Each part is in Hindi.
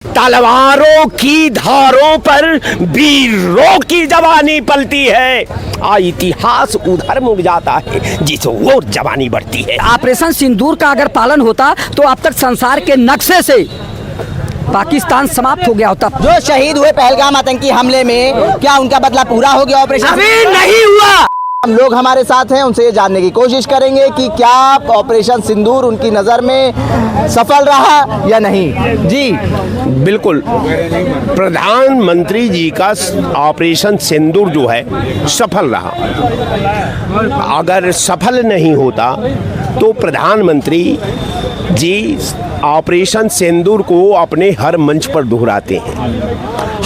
तलवारों की धारों पर वीरों की जवानी पलती है। इतिहास उधर मुड़ जाता है जिस ओर जवानी बढ़ती है। ऑपरेशन सिंदूर का अगर पालन होता तो अब तक संसार के नक्शे से पाकिस्तान समाप्त हो गया होता। जो शहीद हुए पहलगाम आतंकी हमले में, क्या उनका बदला पूरा हो गया ऑपरेशन? अभी नहीं हुआ। हम लोग हमारे साथ हैं, उनसे ये जानने की कोशिश करेंगे कि क्या ऑपरेशन सिंदूर उनकी नज़र में सफल रहा या नहीं। जी बिल्कुल, प्रधानमंत्री जी का ऑपरेशन सिंदूर जो है सफल रहा। अगर सफल नहीं होता तो प्रधानमंत्री जी ऑपरेशन सिंदूर को अपने हर मंच पर दोहराते हैं,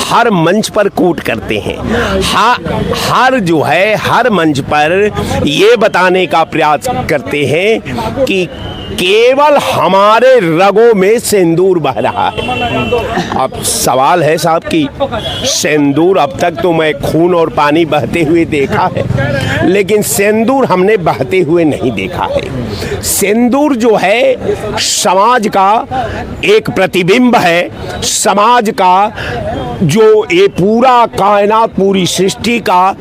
हर मंच पर कोट करते हैं, हर मंच पर ये बताने का प्रयास करते हैं कि केवल हमारे रगों में सिंदूर बह रहा है। अब सवाल है साहब कि सिंदूर, अब तक तो मैं खून और पानी बहते हुए देखा है, लेकिन सिंदूर हमने बहते हुए नहीं देखा है। सिंदूर जो है समाज का एक प्रतिबिंब है, समाज का जो ये पूरा कायनात, पूरी सृष्टि का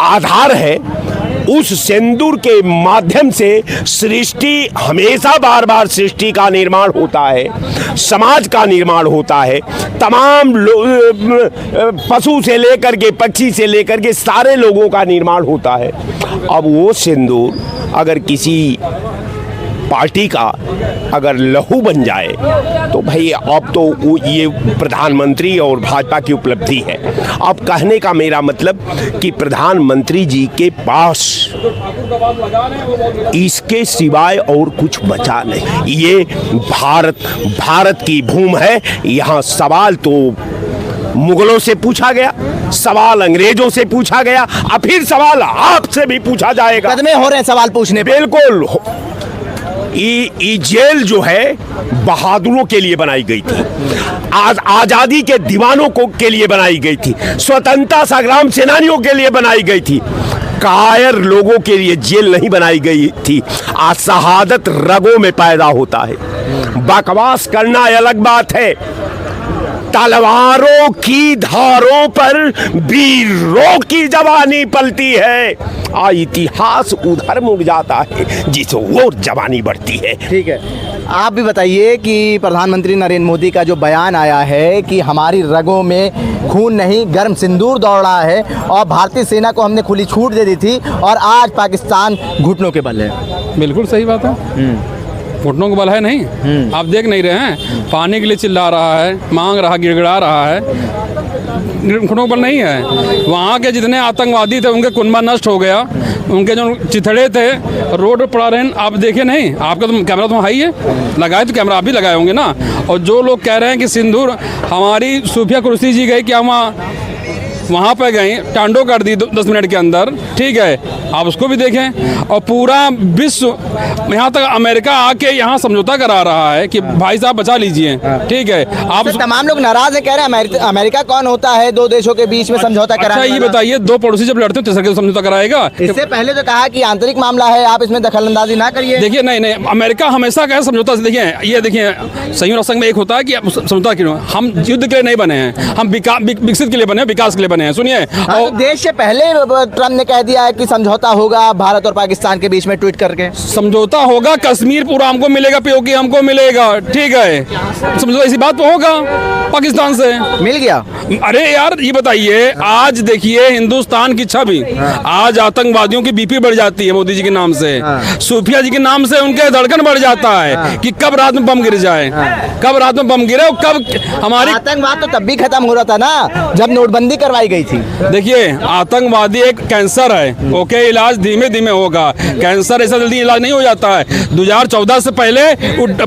आधार है। उस सिंदूर के माध्यम से सृष्टि हमेशा बार बार सृष्टि का निर्माण होता है, समाज का निर्माण होता है। तमाम पशु से लेकर के पक्षी से लेकर के सारे लोगों का निर्माण होता है। अब वो सिंदूर अगर किसी पार्टी का अगर लहू बन जाए तो भाई अब तो ये प्रधानमंत्री और भाजपा की उपलब्धि है। अब कहने का मेरा मतलब कि प्रधानमंत्री जी के पास इसके सिवाय और कुछ बचा नहीं। ये भारत की भूमि है। यहाँ सवाल तो मुगलों से पूछा गया, सवाल अंग्रेजों से पूछा गया, अब फिर सवाल आपसे भी पूछा जाएगा। कदमे हो रहे हैं सवाल पूछने पे। बिल्कुल। ये जेल जो है बहादुरों के लिए बनाई गई थी, आजादी के दीवानों के लिए बनाई गई थी, स्वतंत्रता संग्राम सेनानियों के लिए बनाई गई थी। कायर लोगों के लिए जेल नहीं बनाई गई थी। आज शहादत रगों में पैदा होता है। बकवास करना अलग बात है। तलवारों की धारों पर वीरों की जवानी पलती है। इतिहास उधर मुड़ जाता है जिस ओर जवानी बढ़ती है। ठीक है, आप भी बताइए कि प्रधानमंत्री नरेंद्र मोदी का जो बयान आया है कि हमारी रगों में खून नहीं गर्म सिंदूर दौड़ रहा है और भारतीय सेना को हमने खुली छूट दे दी थी और आज पाकिस्तान घुटनों के बल है। बिल्कुल सही बात है। घुटनों को बल है नहीं। आप देख नहीं रहे हैं, पानी के लिए चिल्ला रहा है, मांग रहा, गिड़गिड़ा रहा है, घुटनों को बल नहीं है। वहाँ के जितने आतंकवादी थे उनके कुनबा नष्ट हो गया, उनके जो चिथड़े थे रोड पर पड़ा रहे। आप देखे नहीं, आपका तो कैमरा तो हाई है, लगाए तो कैमरा आप भी लगाए होंगे ना। और जो लोग कह रहे हैं कि सिंदूर हमारी सूफिया कुर्सी जी गई, क्या वहाँ पर गई, टांडो कर दी 10 मिनट के अंदर, ठीक है, आप उसको भी देखें। और पूरा विश्व, यहाँ तक अमेरिका आके यहाँ समझौता करा रहा है कि भाई साहब बचा लीजिए, ठीक है। आप तमाम लोग नाराज हैं, कह रहे हैं अमेरिका कौन होता है दो देशों के बीच में समझौता करा। अच्छा ये बताइए, दो पड़ोसी जब लड़ते हैं तीसरे के समझौता कराएगा? इससे पहले तो कहा कि आंतरिक मामला है, आप इसमें दखलंदाजी ना करिए। देखिए नहीं, अमेरिका हमेशा कहे समझौता से। देखिए ये देखिए, संयुक्त राष्ट्र संघ में एक होता है कि समझौता क्यों, हम युद्ध के लिए नहीं बने हैं, हम विकसित के लिए बने हैं, विकास के लिए बने हैं। सुनिए, और देश से पहले ट्रम्प ने कह दिया है कि समझौता होगा भारत और पाकिस्तान के बीच में, ट्वीट करके। समझौता होगा, कश्मीर पूरा हमको मिलेगा, पीओके हमको मिलेगा, ठीक है। समझौता इसी बात पे होगा पाकिस्तान से। मिल गया। अरे यार ये बताइए, आज देखिए हिंदुस्तान की छवि, आज आतंकवादियों की बीपी बढ़ जाती है मोदी जी के नाम से, सूफिया जी के नाम से उनके धड़कन बढ़ जाता है कि कब रात में बम गिर जाए, कब रात में बम गिरे, कब हमारी आतंकवाद तो तब भी खत्म हो रहा था ना जब नोटबंदी करवाई गई थी। देखिए आतंकवादी एक कैंसर है, ओके, इलाज धीमे धीमे होगा। कैंसर ऐसा जल्दी इलाज नहीं हो जाता है। 2014 से पहले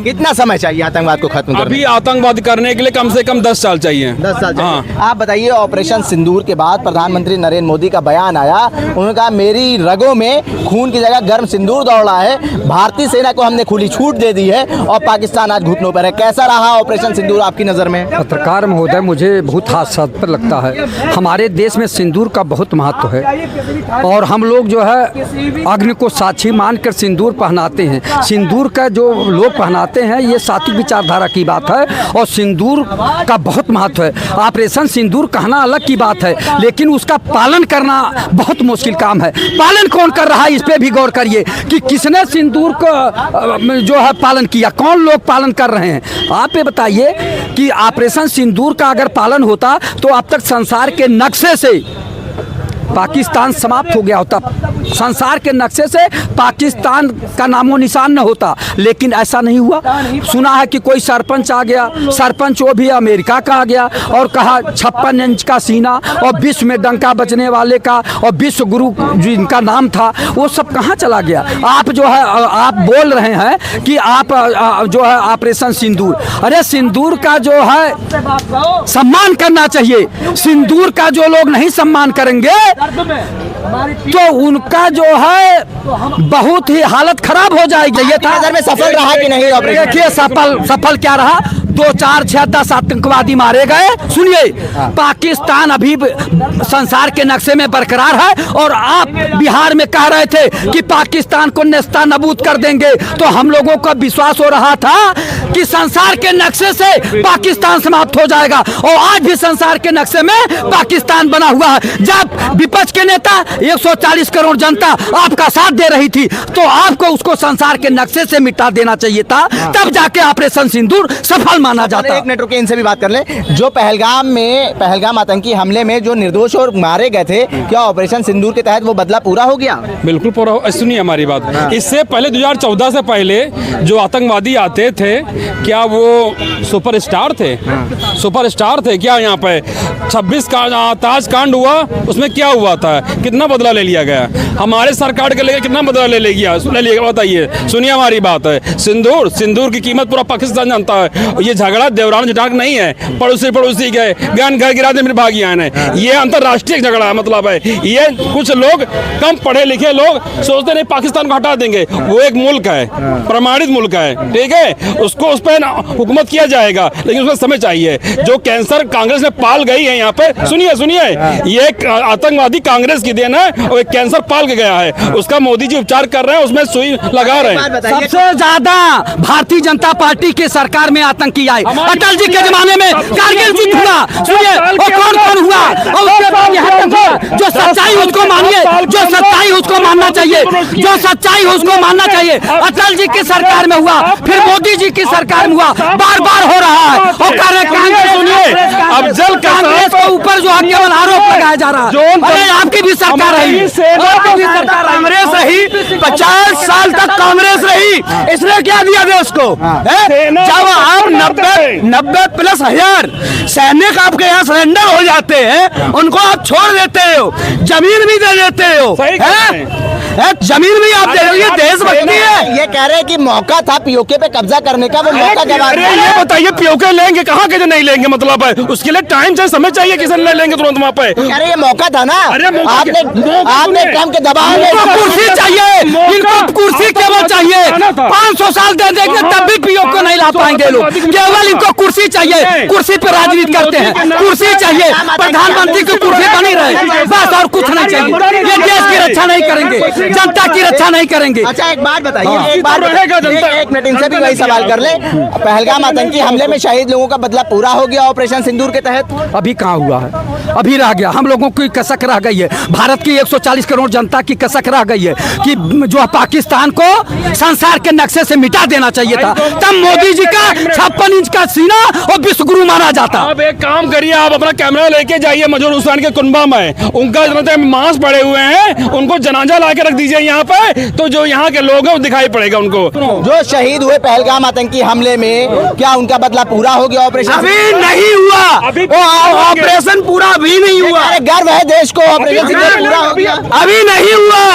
कितना समय चाहिए आतंकवाद को खत्म करने? अभी आतंकवाद करने के लिए कम से कम 10 साल चाहिए। 10 साल चाहिए। हाँ। आप बताइए, ऑपरेशन सिंदूर के बाद प्रधानमंत्री नरेंद्र मोदी का बयान आया, उन्होंने कहा मेरी रगों में खून की जगह गर्म सिंदूर दौड़ रहा है, भारतीय सेना को हमने खुली छूट दे दी है और पाकिस्तान आज घुटनों पर है। कैसा रहा ऑपरेशन सिंदूर आपकी नजर में? पत्रकार महोदय, मुझे बहुत हास्यास्पद लगता है। हमारे देश में सिंदूर का बहुत महत्व है और हम लोग जो है अग्नि को साक्षी मानकर सिंदूर पहनाते हैं। सिंदूर का जो लोग पहनाते हैं ये सात्विक विचारधारा की बात है और सिंदूर का बहुत महत्व है। ऑपरेशन सिंदूर कहना अलग की बात है, लेकिन उसका पालन करना बहुत मुश्किल काम है। पालन कौन कर रहा है, इस पे भी गौर करिए कि किसने सिंदूर को जो है पालन किया, कौन लोग पालन कर रहे हैं। आप ये बताइए कि ऑपरेशन सिंदूर का अगर पालन होता तो अब तक संसार के नक्शे से पाकिस्तान समाप्त हो गया होता, संसार के नक्शे से पाकिस्तान का नामो निशान न होता, लेकिन ऐसा नहीं हुआ। सुना है कि कोई सरपंच आ गया, सरपंच वो भी अमेरिका का आ गया और कहा 56 इंच का सीना और विश्व में डंका बजने वाले का और विश्व गुरु जिनका नाम था वो सब कहाँ चला गया। आप जो है आप बोल रहे हैं कि आप जो है ऑपरेशन सिंदूर, अरे सिंदूर का जो है सम्मान करना चाहिए। सिंदूर का जो लोग नहीं सम्मान करेंगे तो उनका जो है बहुत ही हालत खराब हो जाएगी। ये था नजर में सफल रहा कि नहीं ऑपरेशन? देखिए सफल क्या रहा, 2, 4, 6, 10 आतंकवादी मारे गए। सुनिए, पाकिस्तान अभी संसार के नक्शे में बरकरार है और आप बिहार में कह रहे थे कि पाकिस्तान को नेस्ता नबूद कर देंगे, तो हम लोगों का विश्वास हो रहा था कि संसार के नक्शे से पाकिस्तान समाप्त हो जाएगा और आज भी संसार के नक्शे में पाकिस्तान बना हुआ है। जब विपक्ष के नेता 140 करोड़ जनता आपका साथ दे रही थी तो आपको उसको संसार के नक्शे से मिटा देना चाहिए था, तब जाके ऑपरेशन सिंदूर सफल माना जाता। एक मिनट रुके, इनसे भी बात कर लें। जो पहलगाम आतंकी हमले में जो निर्दोष और मारे गए थे, क्या ऑपरेशन सिंदूर के तहत वो बदला पूरा हो गया? बिल्कुल पूरा हो। सुनिए हमारी बात, इससे पहले 2014 से पहले जो आतंकवादी आते थे क्या वो सुपरस्टार थे? सुपरस्टार थे क्या? यहाँ पे 26 का ताज कांड हुआ, उसमें क्या हुआ था? कितना बदला ले लिया गया? हमारे सरकार के लिए कितना बदला ले लिया बताइए। सुनिए हमारी बात है, सिंदूर की कीमत पूरा पाकिस्तान जानता है। ये झगड़ा देवरान जटाक नहीं है, पड़ोसी गए ज्ञान घर गिरा दे मेरे भागी आए, ये अंतरराष्ट्रीय झगड़ा है। मतलब है ये कुछ लोग कम पढ़े लिखे लोग सोचते नहीं पाकिस्तान को हटा देंगे। वो एक मुल्क है, प्रमाणित मुल्क है, ठीक है, उसको उस पर हुकूमत किया जाएगा, लेकिन उसमें समय चाहिए। जो कैंसर कांग्रेस में पाल गई है यहाँ पे, सुनिए ये आतंकवादी कांग्रेस की देन है और एक कैंसर पाल के गया है, उसका मोदी जी उपचार कर रहे हैं, उसमें सुई लगा रहे हैं। सबसे ज्यादा भारतीय जनता पार्टी की सरकार में आतंकी आए। अटल जी के जमाने में कारगिल युद्ध हुआ, सुनिए, और कौन हुआ, और उसके बाद यहाँ तक हुआ। जो सच्चाई उसको मानिए, जो सच्चाई उसको मानना चाहिए, जो सच्चाई उसको मानना चाहिए। अटल जी की सरकार में हुआ, फिर मोदी जी की सरकार में हुआ, बार हो रहा है। और अब जल कांग्रेस के ऊपर जो है केवल आरोप लगाया जा रहा है। अरे आपकी भी सरकार रही, कांग्रेस रही, 50 साल तक कांग्रेस रही, इसने क्या दिया देश को? जब आप 90 प्लस हजार सैनिक आपके यहाँ सरेंडर हो जाते हैं, उनको आप छोड़ देते हो, जमीन भी दे देते हो, जमीन भी आप दे रहे हो, ये देशभक्ति है। ये कह रहे हैं कि मौका था पीओके पे कब्जा करने का, वो मौका गवा दिया। ये बताइए पीओके लेंगे कहाँ के नहीं लेंगे? मतलब है उसके लिए टाइम चाहिए, समय चाहिए, किसी ने लेंगे तुरंत वहाँ पे? अरे ये मौका था ना, आपने ट्रम्प के दबाव में कुर्सी चाहिए, इनको कुर्सी केवल चाहिए। 500 साल दे देंगे तब भी पीओके को नहीं ला पाएंगे लोग, केवल इनको कुर्सी चाहिए, कुर्सी पे राजनीति करते हैं, कुर्सी चाहिए, प्रधानमंत्री की कुर्सी बनी रहे, बस और कुछ नहीं चाहिए। ये देश की रक्षा नहीं करेंगे, जनता की रक्षा नहीं करेंगे। अच्छा एक बात बताइए, एक मिनट इनसे भी वही सवाल कर ले। पहलगाम आतंकी हमले में शहीद लोगों का बदला पूरा हो गया ऑपरेशन सिंदूर के तहत? अभी कहाँ हुआ है, अभी रह गया। हम लोगों की कसक रह गई है, भारत की 140 करोड़ जनता की कसक रह गई है कि जो पाकिस्तान को संसार के नक्शे से मिटा देना चाहिए था। तब मोदी जी का 56 इंच का सीना और विश्व गुरु माना जाता। अब एक काम करिए, आप अपना कैमरा लेके जाइए मजहर हुसैन के कुनबा में, उनका मांस पड़े हुए हैं, उनको जनाजा ला के रख दीजिए यहाँ पे, तो जो यहाँ के लोग हैं वो दिखाई पड़ेगा उनको। जो शहीद हुए पहलगाम आतंकी हमले में, क्या उनका बदला पूरा हो गया ऑपरेशन? अभी नहीं हुआ, ऑपरेशन पूरा अभी नहीं हुआ। अरे गर्व है देश को, ऑपरेशन सिंदूर पूरा हो गया। अभी नहीं हुआ,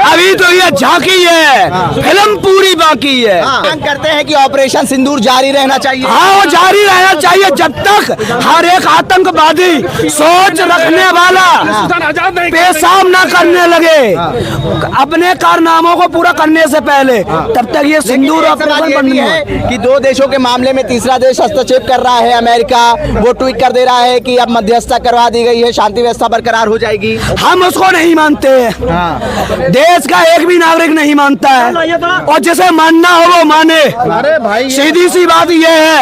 अभी तो ये झांकी है, फिल्म पूरी बाकी है। मांग करते हैं कि ऑपरेशन सिंदूर जारी रहना चाहिए। हाँ, वो जारी रहना चाहिए जब तक हर एक आतंकवादी सोच रखने वाला पेशाब ना करने लगे अपने कारनामों को पूरा करने से पहले, तब तक ये सिंदूर ऑपरेशन बंद नहीं है। कि दो देशों के मामले में तीसरा देश हस्तक्षेप कर रहा है, अमेरिका वो ट्वीट कर दे रहा है कि अब मध्यस्थता करवा दी गई है, शांति व्यवस्था बरकरार हो जाएगी। हम उसको नहीं मानते हैं, देश का एक भी नागरिक नहीं मानता है, और जिसे मानना हो वो माने। अरे भाई, सीधी सी बात ये है,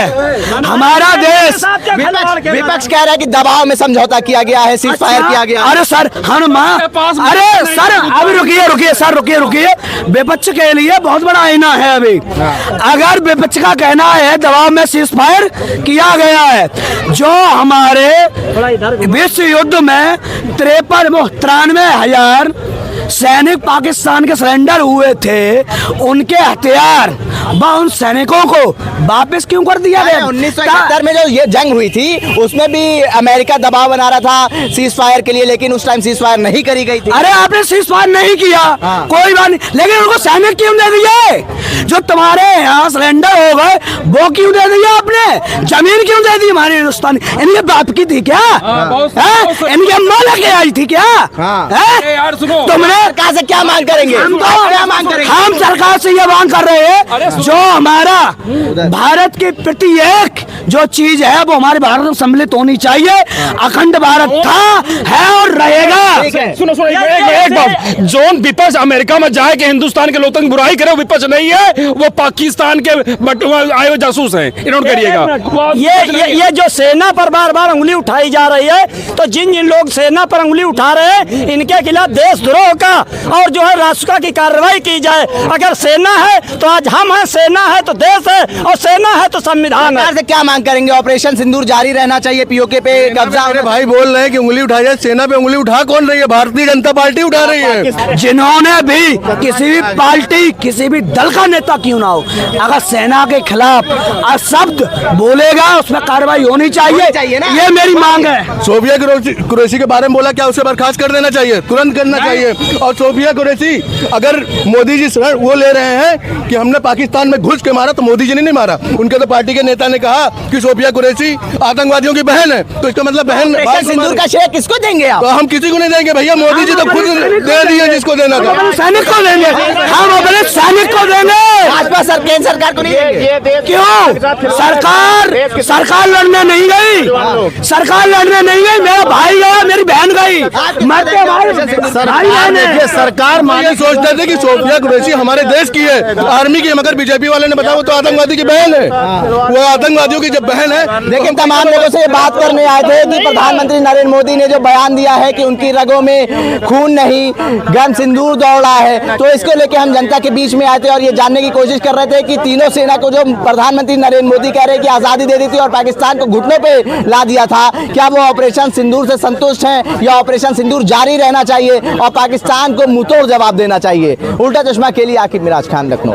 हमारा देश। विपक्ष कह रहा है कि दबाव में समझौता किया गया है, सीज फायर किया गया। अरे सर, अरे सर, अभी रुकिए सर, रुकिए। विपक्ष के लिए बहुत बड़ा आईना है। अभी अगर विपक्ष का कहना है दबाव में सीज फायर किया गया है, जो हमारे विश्व युद्ध में 93,000 सैनिक पाकिस्तान के सरेंडर हुए थे, उनके हथियार उन सैनिकों को वापस क्यों कर दिया गया? 1971 में जो ये जंग हुई थी उसमें भी अमेरिका दबाव बना रहा था सीज फायर के लिए, लेकिन उस टाइम सीज फायर नहीं करी गई थी। अरे आपने सीज फायर नहीं किया, कोई बात नहीं, लेकिन उनको सैनिक क्यों दे दिए? जो तुम्हारे यहाँ सरेंडर हो गए वो क्यों दे दिया आपने? जमीन क्यों दे दी हमारे हिंदुस्तान? इनके बाप की थी क्या? इनकी अम्मा लेके आई थी क्या? तुमने सरकार से क्या मांग करेंगे? हम सरकार से ये मांग कर रहे हैं, जो हमारा भारत के प्रति एक जो चीज है वो हमारे भारत में सम्मिलित होनी चाहिए। अखंड भारत था, है और रहेगा। सुनो एक बात, जोन विपक्ष अमेरिका में जाए कि हिंदुस्तान के लोकतंत्र बुराई करे, वो विपक्ष नहीं है, वो पाकिस्तान के आए हुए जासूस हैं। इन्होंने करिएगा ये जो सेना पर बार बार उंगली उठाई जा रही है, तो जिन लोग सेना पर उंगली उठा रहे हैं इनके खिलाफ देशद्रोह का और जो है राष्ट्र की कार्रवाई की जाए। अगर सेना है तो आज हम हैं, सेना है तो देश है, और सेना है तो संविधान है। से क्या मांग करेंगे? ऑपरेशन सिंदूर जारी रहना चाहिए, पीओके पे कब्जा। अरे भाई बोल रहे हैं कि उंगली उठाई जाए, सेना पे उंगली उठा कौन रही है? भारतीय जनता पार्टी उठा रही है। जिन्होंने भी किसी भी पार्टी, किसी भी दल का नेता क्यों ना हो, अगर सेना के खिलाफ शब्द बोलेगा उसमें कार्रवाई होनी चाहिए ना? ये मेरी मांग है। सोफिया कुरैशी के बारे में बोला, क्या उसे बर्खास्त कर देना चाहिए? तुरंत करना चाहिए। और सोफिया कुरैशी, अगर मोदी जी वो ले रहे हैं कि हमने पाकिस्तान में घुस के मारा, तो मोदी जी ने नहीं मारा। उनके तो पार्टी के नेता ने कहा कि सोफिया कुरैशी आतंकवादियों की बहन है, तो इसका मतलब बहन सिंदूर का श्रेय किसको देंगे आप? तो हम किसी को नहीं देंगे भैया, मोदी जी तो खुद दे दिए जिसको देना था। सैनिक को देंगे, हम अपने सैनिक को देंगे। भाजपा केंद्र सरकार को नहीं देंगे। क्यों? सरकार लड़ने नहीं गई, सरकार लड़ने नहीं गई। मेरा भाई गया, मेरी बहन गई, मरते भाई। सरकार माने सोचते थे कि सोफिया कुरैशी हमारे देश की है, आर्मी की है, मगर बीजेपी वाले ने बताया वो तो आतंकवादी की बहन है, वो आतंकवादियों की जब बहन है। लेकिन तमाम लोगों से ये बात करने आए थे कि प्रधानमंत्री नरेंद्र मोदी ने जो बयान दिया है कि उनकी रगों में खून नहीं गर्म सिंदूर दौड़ रहा है, तो इसको लेके हम जनता के बीच में आए थे और ये जानने की कोशिश कर रहे थे कि तीनों सेना को जो प्रधानमंत्री नरेंद्र मोदी कह रहे हैं कि आजादी दे दी थी और पाकिस्तान को घुटनों पे ला दिया था, क्या वो ऑपरेशन सिंदूर से संतुष्ट हैं या ऑपरेशन सिंदूर जारी रहना चाहिए और पाकिस्तान को मुंहतोड़ जवाब देना चाहिए? उल्टा चश्मा के लिए आकिब मिराज खान, लखनऊ।